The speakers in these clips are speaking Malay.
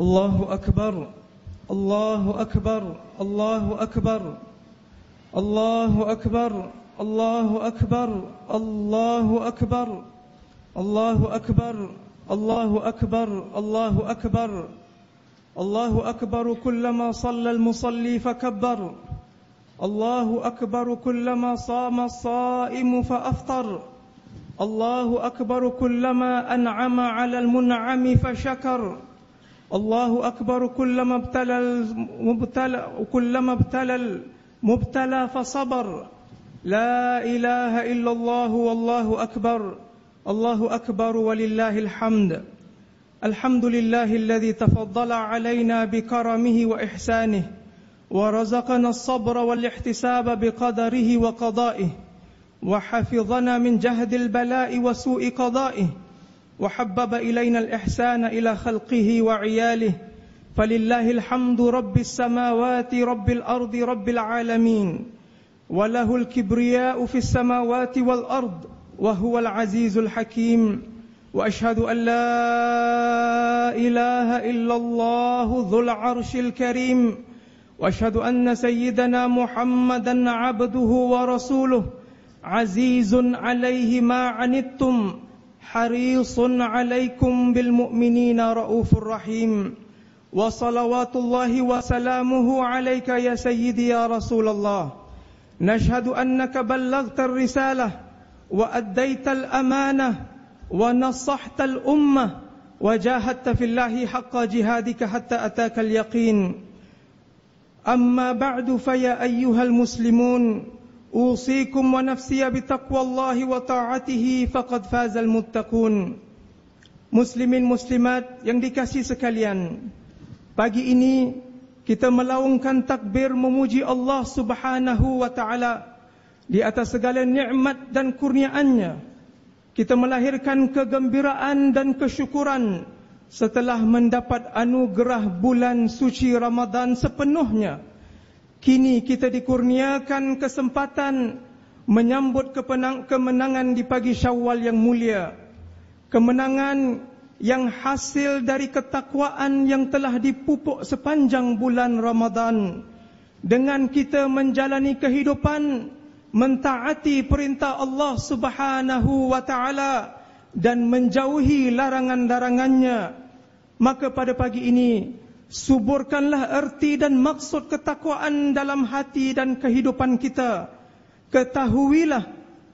الله أكبر الله أكبر الله أكبر الله أكبر الله أكبر الله أكبر الله أكبر الله أكبر الله أكبر الله أكبر كلما صلى المصلي فكبر الله أكبر كلما صام الصائم فأفطر الله أكبر كلما أنعم على المنعم فشكر الله أكبر كلما ابتلى المبتلى فصبر لا إله إلا الله والله أكبر الله أكبر ولله الحمد الحمد لله الذي تفضل علينا بكرمه وإحسانه ورزقنا الصبر والاحتساب بقدره وقضائه وحفظنا من جهد البلاء وسوء قضائه وحبب إلينا الإحسان إلى خلقه وعياله فلله الحمد رب السماوات رب الأرض رب العالمين وله الكبرياء في السماوات والأرض وهو العزيز الحكيم وأشهد أن لا إله إلا الله ذو العرش الكريم وأشهد أن سيدنا محمدا عبده ورسوله عزيز عليه ما عنتم حريص عليكم بالمؤمنين رؤوف رحيم وصلوات الله وسلامه عليك يا سيدي يا رسول الله نشهد أنك بلغت الرسالة وأديت الأمانة ونصحت الأمة وجاهدت في الله حق جهادك حتى أتاك اليقين أما بعد فيا أيها المسلمون أوصيكم ونفسي بتقوى الله وطاعته فقد فاز المتقون. Muslimin muslimat yang dikasihi sekalian, pagi ini kita melaungkan takbir memuji Allah Subhanahu wa taala di atas segala nikmat dan kurniaannya. Kita melahirkan kegembiraan dan kesyukuran setelah mendapat anugerah bulan suci Ramadan sepenuhnya. Kini kita dikurniakan kesempatan menyambut kemenangan di pagi Syawal yang mulia. Kemenangan yang hasil dari ketakwaan yang telah dipupuk sepanjang bulan Ramadan. Dengan kita menjalani kehidupan mentaati perintah Allah Subhanahu wa taala dan menjauhi larangan-larangannya, maka pada pagi ini suburkanlah erti dan maksud ketakwaan dalam hati dan kehidupan kita. Ketahuilah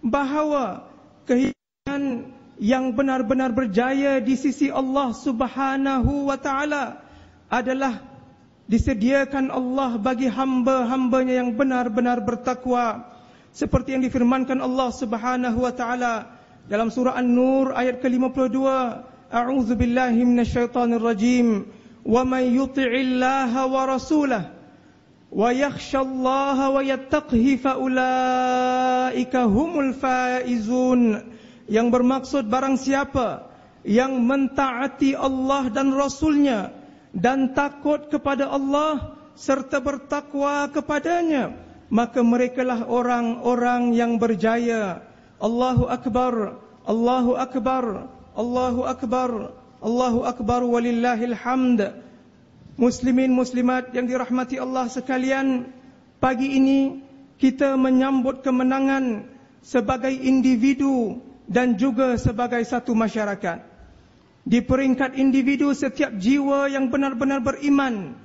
bahawa kehidupan yang benar-benar berjaya di sisi Allah Subhanahu wa taala adalah disediakan Allah bagi hamba-hambanya yang benar-benar bertakwa, seperti yang difirmankan Allah Subhanahu wa taala dalam surah An-Nur ayat ke-52, A'udzu billahi minasyaitonir rajim. Wa may yuti'illaha wa rasulahu wa yakhshallaha wa yattaqihi fa ulaika humul faizun. Yang bermaksud barang siapa yang mentaati Allah dan Rasulnya dan takut kepada Allah serta bertakwa kepadanya, maka merekalah orang-orang yang berjaya. Allahu Akbar, Allahu Akbar, Allahu Akbar, Allahu Akbar walillahil hamd. Muslimin muslimat yang dirahmati Allah sekalian, pagi ini kita menyambut kemenangan sebagai individu dan juga sebagai satu masyarakat. Di peringkat individu, setiap jiwa yang benar-benar beriman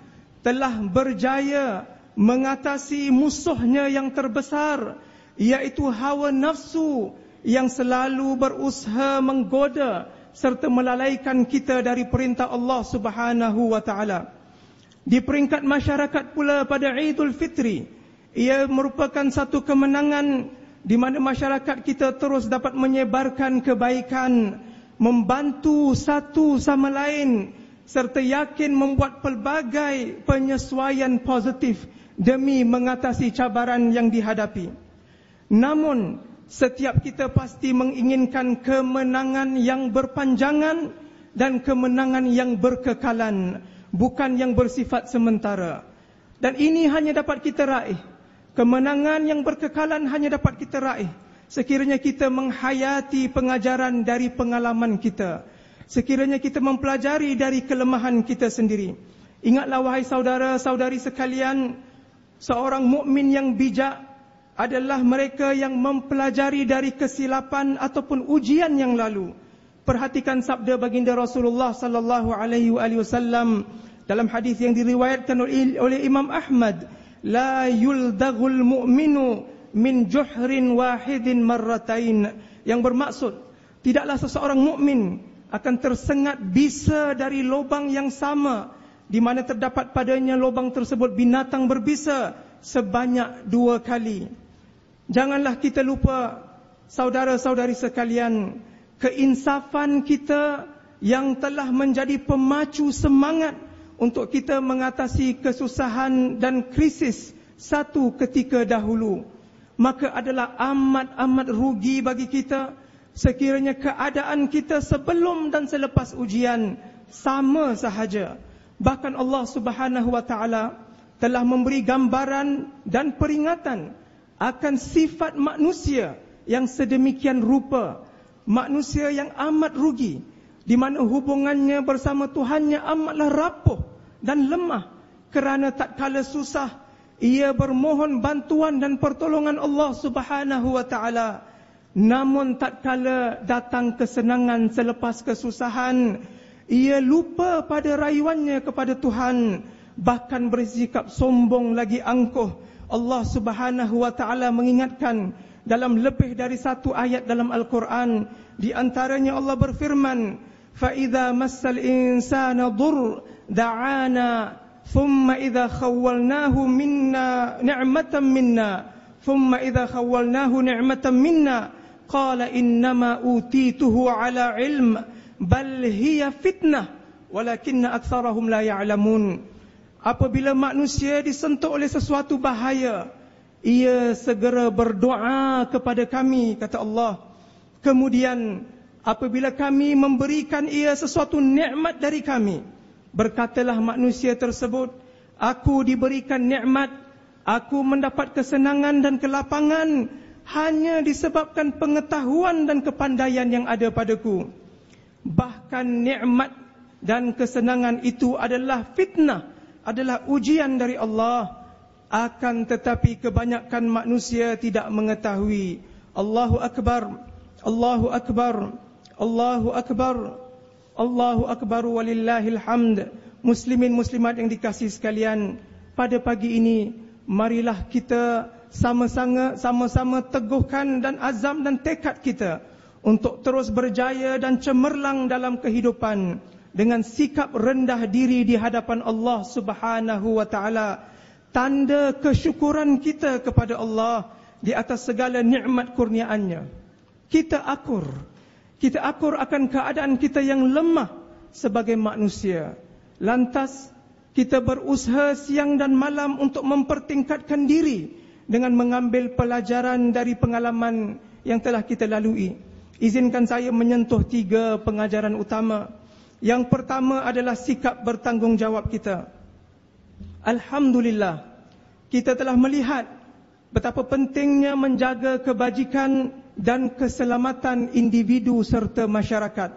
telah berjaya mengatasi musuhnya yang terbesar, yaitu hawa nafsu yang selalu berusaha menggoda serta melalaikan kita dari perintah Allah Subhanahu wa taala. Di peringkat masyarakat pula, pada Idul Fitri, ia merupakan satu kemenangan di mana masyarakat kita terus dapat menyebarkan kebaikan, membantu satu sama lain serta yakin membuat pelbagai penyesuaian positif demi mengatasi cabaran yang dihadapi. Namun setiap kita pasti menginginkan kemenangan yang berpanjangan dan kemenangan yang berkekalan, bukan yang bersifat sementara. Dan ini hanya dapat kita raih, kemenangan yang berkekalan hanya dapat kita raih sekiranya kita menghayati pengajaran dari pengalaman kita. Sekiranya kita mempelajari dari kelemahan kita sendiri. Ingatlah wahai saudara-saudari sekalian, seorang mukmin yang bijak adalah mereka yang mempelajari dari kesilapan ataupun ujian yang lalu. Perhatikan sabda baginda Rasulullah sallallahu alaihi wasallam dalam hadis yang diriwayatkan oleh Imam Ahmad, la yuldaghul mu'minu min juhrin wahidin marratain, yang bermaksud tidaklah seseorang mukmin akan tersengat bisa dari lubang yang sama, di mana terdapat padanya lubang tersebut binatang berbisa sebanyak 2 kali. Janganlah kita lupa, saudara-saudari sekalian, keinsafan kita yang telah menjadi pemacu semangat untuk kita mengatasi kesusahan dan krisis satu ketika dahulu. Maka adalah amat rugi bagi kita sekiranya keadaan kita sebelum dan selepas ujian sama sahaja. Bahkan Allah Subhanahu wa taala telah memberi gambaran dan peringatan akan sifat manusia yang sedemikian rupa, manusia yang amat rugi, di mana hubungannya bersama Tuhannya amatlah rapuh dan lemah, kerana tatkala susah ia bermohon bantuan dan pertolongan Allah Subhanahu wa taala. Namun tatkala datang kesenangan selepas kesusahan, ia lupa pada rayuannya kepada Tuhan, bahkan bersikap sombong lagi angkuh. Allah Subhanahu wa taala mengingatkan dalam lebih dari 1 ayat dalam Al-Quran. Di antaranya Allah berfirman, fa idza massal insana dur da'ana thumma idza khawwalnahu minna ni'matan minna qala innama utituhu ala ilm bal hiya fitnah walakinna aktsarahum la ya'lamun. Apabila manusia disentuh oleh sesuatu bahaya, ia segera berdoa kepada kami, kata Allah. Kemudian apabila kami memberikan ia sesuatu nikmat dari kami, berkatalah manusia tersebut, aku diberikan nikmat, aku mendapat kesenangan dan kelapangan hanya disebabkan pengetahuan dan kepandaian yang ada padaku. Bahkan nikmat dan kesenangan itu adalah fitnah, adalah ujian dari Allah. Akan tetapi kebanyakan manusia tidak mengetahui. Allahu Akbar, Allahu Akbar, Allahu Akbar, Allahu Akbar walillahil hamd. Muslimin muslimat yang dikasihi sekalian, pada pagi ini marilah kita sama-sama teguhkan dan azam dan tekad kita untuk terus berjaya dan cemerlang dalam kehidupan dengan sikap rendah diri di hadapan Allah Subhanahu wa taala. Tanda kesyukuran kita kepada Allah di atas segala nikmat kurniaannya. Kita akur akan keadaan kita yang lemah sebagai manusia. Lantas kita berusaha siang dan malam untuk mempertingkatkan diri dengan mengambil pelajaran dari pengalaman yang telah kita lalui. Izinkan saya menyentuh 3 pengajaran utama. Yang pertama adalah sikap bertanggungjawab kita. Alhamdulillah, kita telah melihat betapa pentingnya menjaga kebajikan dan keselamatan individu serta masyarakat.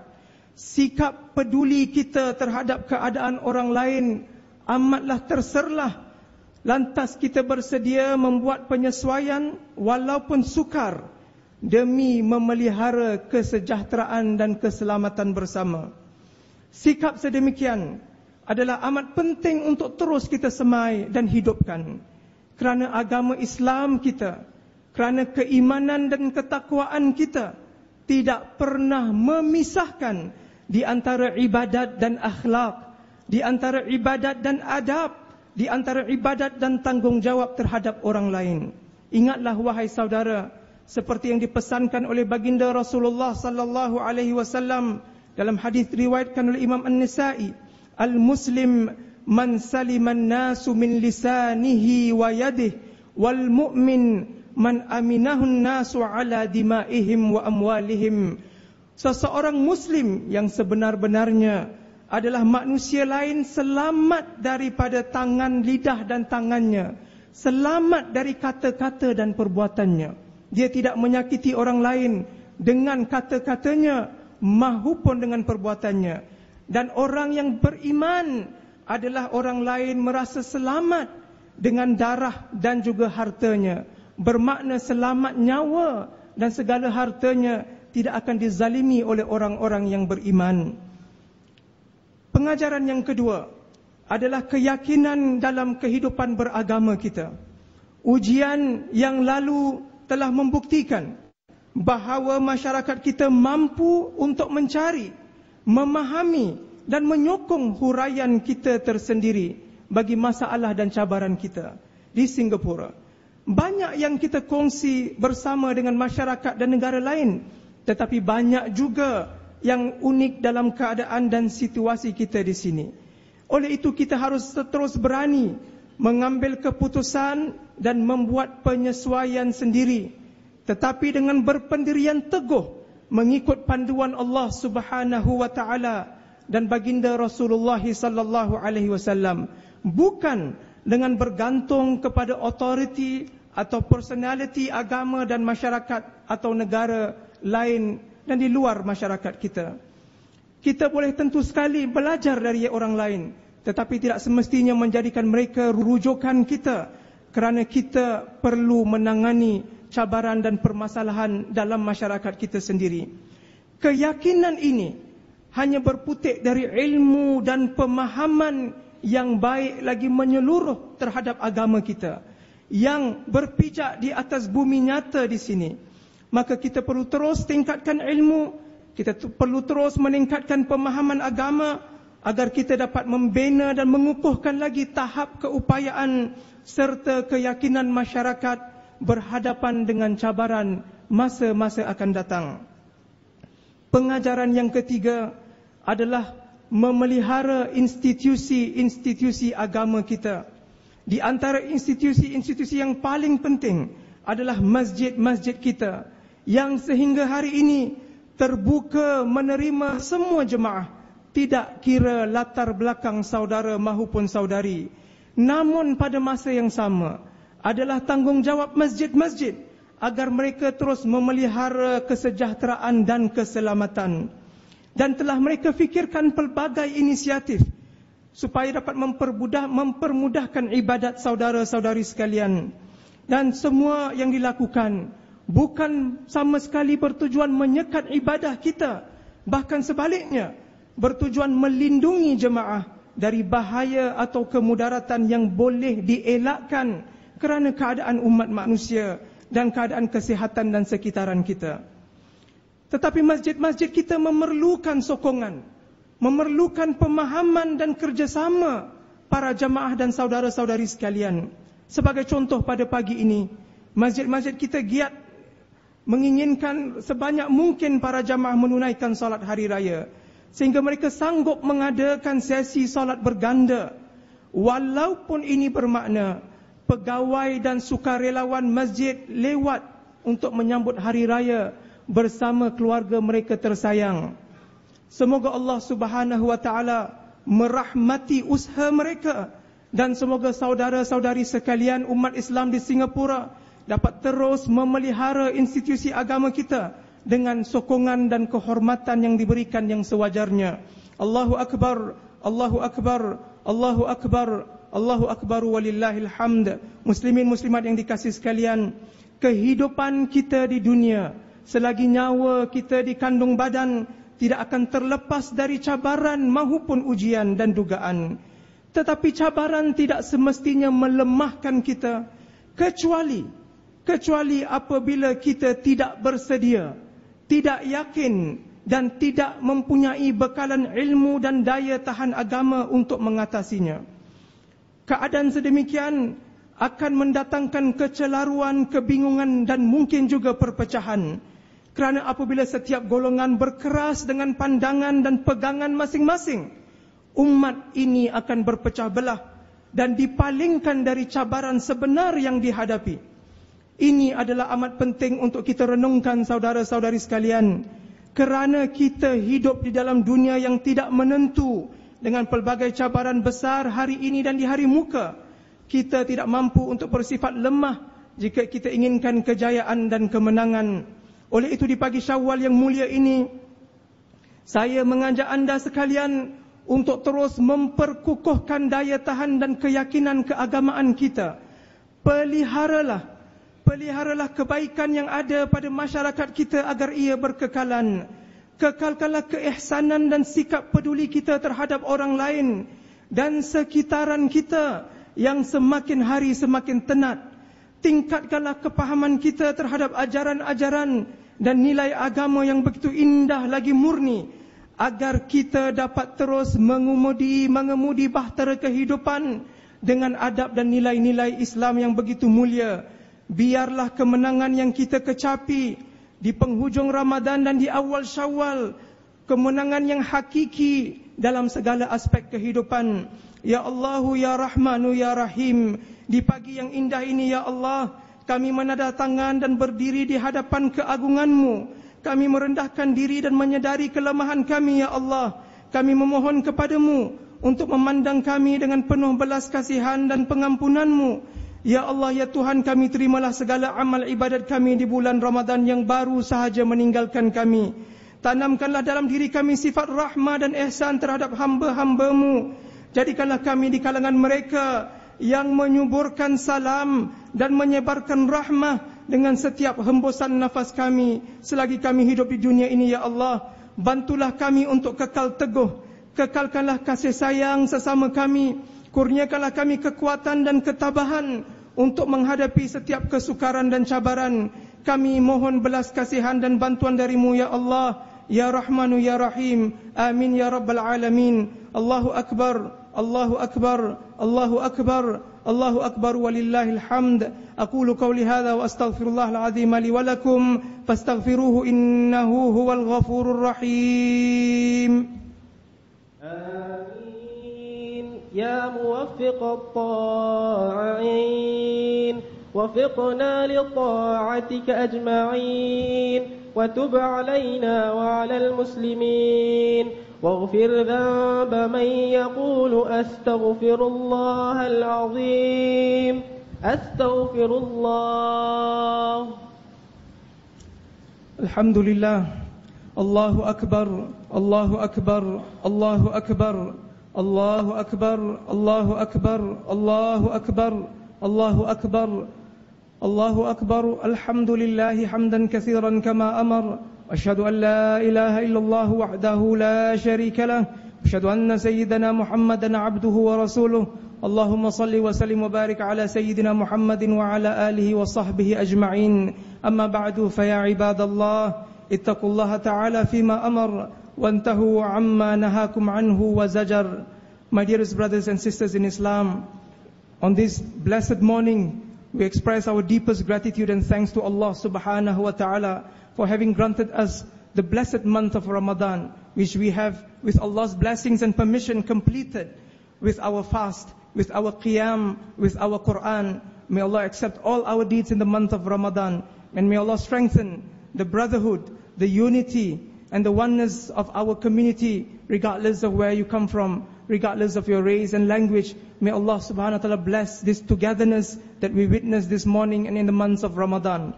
Sikap peduli kita terhadap keadaan orang lain amatlah terserlah. Lantas kita bersedia membuat penyesuaian walaupun sukar demi memelihara kesejahteraan dan keselamatan bersama. Sikap sedemikian adalah amat penting untuk terus kita semai dan hidupkan. Kerana agama Islam kita, kerana keimanan dan ketakwaan kita tidak pernah memisahkan di antara ibadat dan akhlak, di antara ibadat dan adab, di antara ibadat dan tanggungjawab terhadap orang lain. Ingatlah wahai saudara, seperti yang dipesankan oleh baginda Rasulullah sallallahu alaihi wasallam dalam hadis riwayatkan oleh Imam An-Nasa'i, al-muslim man saliman nasu min lisanihi wa yadihi wal mu'min man aminahun nasu ala dima'ihim wa amwalihim. Seseorang muslim yang sebenar-benarnya adalah manusia lain selamat daripada tangan, lidah dan tangannya, selamat dari kata-kata dan perbuatannya. Dia tidak menyakiti orang lain dengan kata-katanya, mahupun dengan perbuatannya. Dan orang yang beriman adalah orang lain merasa selamat dengan darah dan juga hartanya. Bermakna selamat nyawa dan segala hartanya tidak akan dizalimi oleh orang-orang yang beriman. Pengajaran yang kedua adalah keyakinan dalam kehidupan beragama kita. Ujian yang lalu telah membuktikan bahawa masyarakat kita mampu untuk mencari, memahami dan menyokong huraian kita tersendiri bagi masalah dan cabaran kita. Di Singapura, banyak yang kita kongsi bersama dengan masyarakat dan negara lain, tetapi banyak juga yang unik dalam keadaan dan situasi kita di sini. Oleh itu kita harus terus berani mengambil keputusan dan membuat penyesuaian sendiri, tetapi dengan berpendirian teguh mengikut panduan Allah Subhanahu wa taala dan baginda Rasulullah sallallahu alaihi wasallam, bukan dengan bergantung kepada authority atau personality agama dan masyarakat atau negara lain dan di luar masyarakat kita. Kita boleh tentu sekali belajar dari orang lain, tetapi tidak semestinya menjadikan mereka rujukan kita, kerana kita perlu menangani cabaran dan permasalahan dalam masyarakat kita sendiri. Keyakinan ini hanya berputik dari ilmu dan pemahaman yang baik lagi menyeluruh terhadap agama kita, yang berpijak di atas bumi nyata di sini. Maka kita perlu terus tingkatkan ilmu, kita perlu terus meningkatkan pemahaman agama agar kita dapat membina dan mengukuhkan lagi tahap keupayaan serta keyakinan masyarakat berhadapan dengan cabaran masa-masa akan datang. Pengajaran yang ketiga adalah memelihara institusi-institusi agama kita. Di antara institusi-institusi yang paling penting adalah masjid-masjid kita, yang sehingga hari ini terbuka menerima semua jemaah, tidak kira latar belakang saudara maupun saudari. Namun pada masa yang sama adalah tanggungjawab masjid-masjid agar mereka terus memelihara kesejahteraan dan keselamatan. Dan telah mereka fikirkan pelbagai inisiatif supaya dapat mempermudahkan ibadat saudara-saudari sekalian. Dan semua yang dilakukan bukan sama sekali bertujuan menyekat ibadah kita, bahkan sebaliknya bertujuan melindungi jemaah dari bahaya atau kemudaratan yang boleh dielakkan kerana keadaan umat manusia dan keadaan kesihatan dan sekitaran kita. Tetapi masjid-masjid kita memerlukan sokongan, memerlukan pemahaman dan kerjasama para jemaah dan saudara-saudari sekalian. Sebagai contoh, pada pagi ini masjid-masjid kita giat menginginkan sebanyak mungkin para jemaah menunaikan solat hari raya, sehingga mereka sanggup mengadakan sesi solat berganda. Walaupun ini bermakna pegawai dan sukarelawan masjid lewat untuk menyambut hari raya bersama keluarga mereka tersayang. Semoga Allah Subhanahu wa taala merahmati usaha mereka, dan semoga saudara-saudari sekalian umat Islam di Singapura dapat terus memelihara institusi agama kita dengan sokongan dan kehormatan yang diberikan yang sewajarnya. Allahu Akbar, Allahu Akbar, Allahu Akbar, Allahu Akbar walillahil hamd. Muslimin muslimat yang dikasihi sekalian, kehidupan kita di dunia selagi nyawa kita di kandung badan tidak akan terlepas dari cabaran maupun ujian dan dugaan. Tetapi cabaran tidak semestinya melemahkan kita, kecuali apabila kita tidak bersedia, tidak yakin dan tidak mempunyai bekalan ilmu dan daya tahan agama untuk mengatasinya. Keadaan sedemikian akan mendatangkan kecelaruan, kebingungan dan mungkin juga perpecahan. Kerana apabila setiap golongan berkeras dengan pandangan dan pegangan masing-masing, umat ini akan berpecah belah dan dipalingkan dari cabaran sebenar yang dihadapi. Ini adalah amat penting untuk kita renungkan, saudara-saudari sekalian, kerana kita hidup di dalam dunia yang tidak menentu dengan pelbagai cabaran besar hari ini dan di hari muka. Kita tidak mampu untuk bersifat lemah jika kita inginkan kejayaan dan kemenangan. Oleh itu di pagi Syawal yang mulia ini, Saya mengajak anda sekalian untuk terus memperkukuhkan daya tahan dan keyakinan keagamaan kita. Peliharalah kebaikan yang ada pada masyarakat kita agar ia berkekalan. Kekalkanlah keihsanan dan sikap peduli kita terhadap orang lain dan sekitaran kita yang semakin hari semakin tenat. Tingkatkanlah kepahaman kita terhadap ajaran-ajaran dan nilai agama yang begitu indah lagi murni, agar kita dapat terus mengemudi bahtera kehidupan dengan adab dan nilai-nilai Islam yang begitu mulia. Biarlah kemenangan yang kita kecapi di penghujung Ramadan dan di awal Syawal, kemenangan yang hakiki dalam segala aspek kehidupan. Ya Allahu ya Rahmanu ya Rahim, di pagi yang indah ini ya Allah, kami menadah tangan dan berdiri di hadapan keagungan-Mu. Kami merendahkan diri dan menyedari kelemahan kami ya Allah. Kami memohon kepada-Mu untuk memandang kami dengan penuh belas kasihan dan pengampunan-Mu. Ya Allah ya Tuhan kami, terimalah segala amal ibadat kami di bulan Ramadan yang baru sahaja meninggalkan kami. Tanamkanlah dalam diri kami sifat rahmah dan ihsan terhadap hamba-hamba-Mu. Jadikanlah kami di kalangan mereka yang menyuburkan salam dan menyebarkan rahmah dengan setiap hembusan nafas kami selagi kami hidup di dunia ini ya Allah. Bantulah kami untuk kekal teguh. Kekalkanlah kasih sayang sesama kami. Kurniakanlah kami kekuatan dan ketabahan untuk menghadapi setiap kesukaran dan cabaran. Kami mohon belas kasihan dan bantuan dari-Mu ya Allah, ya Rahmanu ya Rahim. Amin ya Rabbal Alamin. Allahu Akbar, Allahu Akbar, Allahu Akbar, Allahu Akbar walillahil hamd. Aqulu qawli hadha wa astaghfirullahal azim li wa lakum fastaghfiruhu innahu huwal ghafurur rahim. آمين يا موفق الطاعين وفقنا لطاعتك أجمعين وتب علينا وعلى المسلمين واغفر ذنب من يقول أستغفر الله العظيم أستغفر الله. الحمد لله. الله أكبر الله أكبر الله أكبر الله أكبر الله أكبر الله أكبر الله أكبر الله أكبر. الحمد لله حمدا كثيرا كما أمر. أشهد أن لا إله إلا الله وحده لا شريك له. أشهد أن سيدنا محمدا عبده ورسوله. اللهم صل وسلم وبارك على سيدنا محمد وعلى آله وصحبه أجمعين. أما بعد فيا عباد الله اتقوا الله تعالى فيما أمر وانتهوا عما نهاكم عنه وزجر. My dearest brothers and sisters in Islam, on this blessed morning we express our deepest gratitude and thanks to Allah subhanahu wa ta'ala for having granted us the blessed month of Ramadan, which we have with Allah's blessings and permission completed with our fast, with our qiyam, with our Quran. May Allah accept all our deeds in the month of Ramadan, and may Allah strengthen the brotherhood, the unity and the oneness of our community, regardless of where you come from, regardless of your race and language. May Allah subhanahu wa ta'ala bless this togetherness that we witnessed this morning and in the months of Ramadan.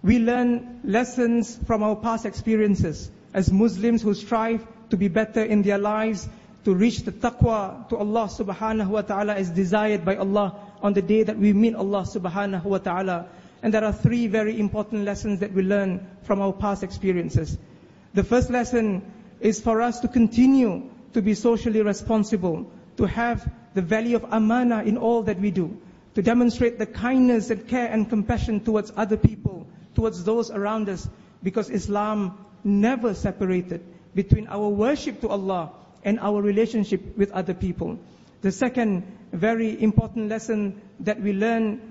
We learn lessons from our past experiences as Muslims who strive to be better in their lives, to reach the taqwa to Allah subhanahu wa ta'ala as desired by Allah on the day that we meet Allah subhanahu wa ta'ala. And there are three very important lessons that we learn from our past experiences. The first lesson is for us to continue to be socially responsible, to have the value of amana in all that we do, to demonstrate the kindness and care and compassion towards other people, towards those around us, because Islam never separated between our worship to Allah and our relationship with other people. The second very important lesson that we learn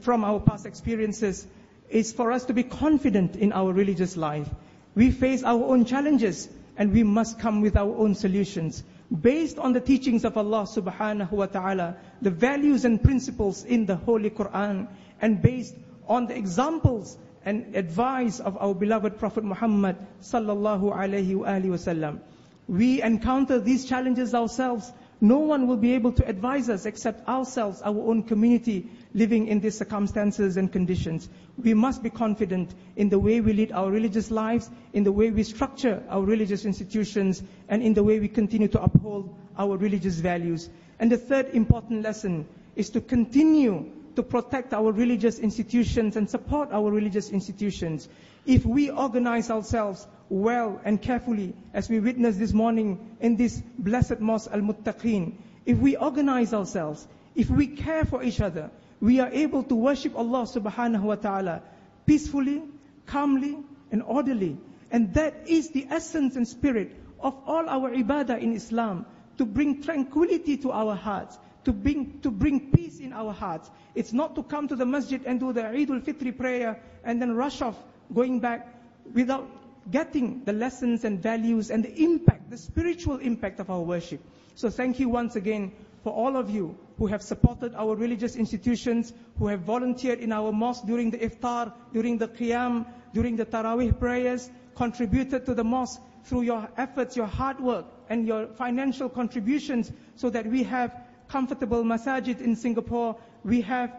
from our past experiences is for us to be confident in our religious life. We face our own challenges and we must come with our own solutions based on the teachings of Allah subhanahu wa ta'ala, the values and principles in the Holy Quran, and based on the examples and advice of our beloved Prophet Muhammad sallallahu alaihi wasallam. We encounter these challenges ourselves No one will be able to advise us except ourselves, our own community, living in these circumstances and conditions. We must be confident in the way we lead our religious lives, in the way we structure our religious institutions, and in the way we continue to uphold our religious values. And the third important lesson is to continue to protect our religious institutions and support our religious institutions. If we organize ourselves well and carefully, as we witnessed this morning in this blessed mosque Al-Muttaqeen, if we organize ourselves, if we care for each other, we are able to worship Allah subhanahu wa ta'ala peacefully, calmly, and orderly. And that is the essence and spirit of all our ibadah in Islam, to bring tranquility to our hearts, to bring peace in our hearts. It's not to come to the masjid and do the Eid al-Fitr prayer and then rush off, going back without getting the lessons and values and the impact, the spiritual impact of our worship. So thank you once again for all of you who have supported our religious institutions, who have volunteered in our mosque during the iftar, during the qiyam, during the tarawih prayers, contributed to the mosque through your efforts, your hard work, and your financial contributions, so that we have comfortable masajid in Singapore. We have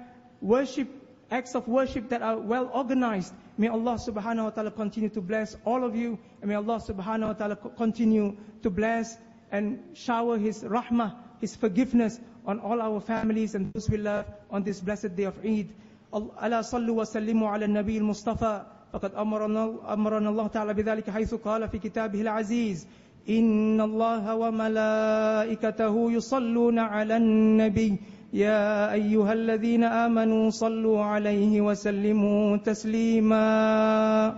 acts of worship that are well organized. May Allah subhanahu wa ta'ala continue to bless all of you, and may Allah subhanahu wa ta'ala continue to bless and shower His rahmah, His forgiveness on all our families and those we love on this blessed day of Eid. Ala sallu wa sallimu ala nabi al-Mustafa. فقد أمرنا الله تعالى بذلك حيث قال في كتابه العزيز: إن الله وملائكته يصلون على النبي يا أيها الذين آمنوا صلوا عليه وسلموا تسليما.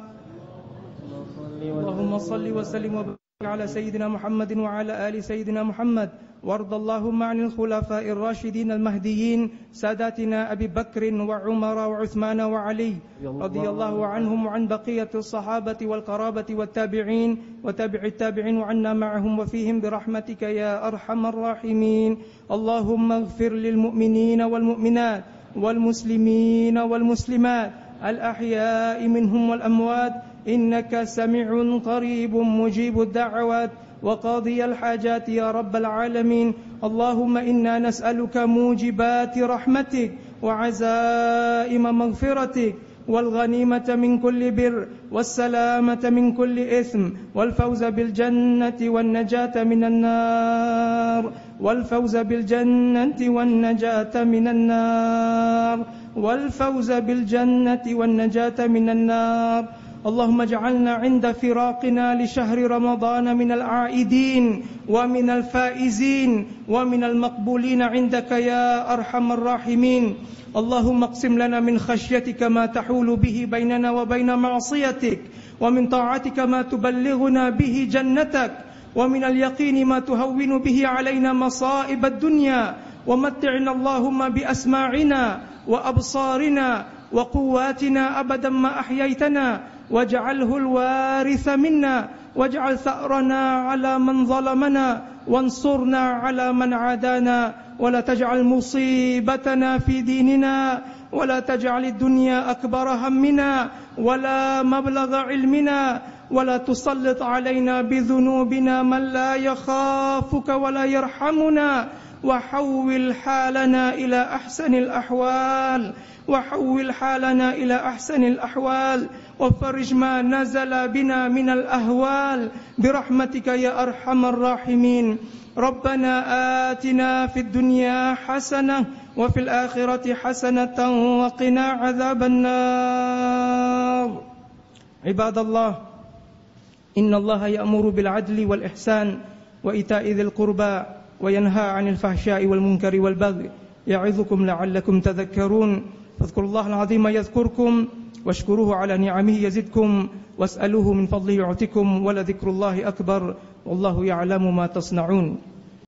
اللهم صل وسلم وبارك على سيدنا محمد وعلى آل سيدنا محمد، وارض اللهم عن الخلفاء الراشدين المهديين ساداتنا أبي بكر وعمر وعثمان وعلي رضي الله عنهم وعن بقية الصحابة والقرابة والتابعين وتابع التابعين، وعنا معهم وفيهم برحمتك يا أرحم الراحمين. اللهم اغفر للمؤمنين والمؤمنات والمسلمين والمسلمات الأحياء منهم والأموات، إنك سميع قريب مجيب الدعوات وقاضي الحاجات يا رب العالمين. اللهم إنا نسألك موجبات رحمتك وعزائم مغفرتك والغنيمة من كل بر والسلامة من كل إثم والفوز بالجنة والنجاة من النار والفوز بالجنة والنجاة من النار والفوز بالجنة والنجاة من النار. اللهم اجعلنا عند فراقنا لشهر رمضان من العائدين ومن الفائزين ومن المقبولين عندك يا أرحم الراحمين. اللهم اقسم لنا من خشيتك ما تحول به بيننا وبين معصيتك، ومن طاعتك ما تبلغنا به جنتك، ومن اليقين ما تهون به علينا مصائب الدنيا، ومتعنا اللهم بأسماعنا وأبصارنا وقواتنا أبدا ما أحييتنا، واجعله الوارث منا، واجعل ثأرنا على من ظلمنا، وانصرنا على من عادانا، ولا تجعل مصيبتنا في ديننا، ولا تجعل الدنيا أكبر همنا ولا مبلغ علمنا، ولا تسلط علينا بذنوبنا من لا يخافك ولا يرحمنا، وحول حالنا إلى أحسن الأحوال، وحول حالنا إلى أحسن الأحوال، وفرج ما نزل بنا من الأهوال برحمتك يا أرحم الراحمين. ربنا آتنا في الدنيا حسنة وفي الآخرة حسنة وقنا عذاب النار. عباد الله، إن الله يأمر بالعدل والإحسان وإيتاء ذي القربى وينهى عن الفحشاء والمنكر والبغي يعظكم لعلكم تذكرون. فاذكروا الله العظيم يذكركم، واشكروه على نعمه يزدكم، واسألوه من فضله يعطكم، ولذكر الله أكبر والله يعلم ما تصنعون.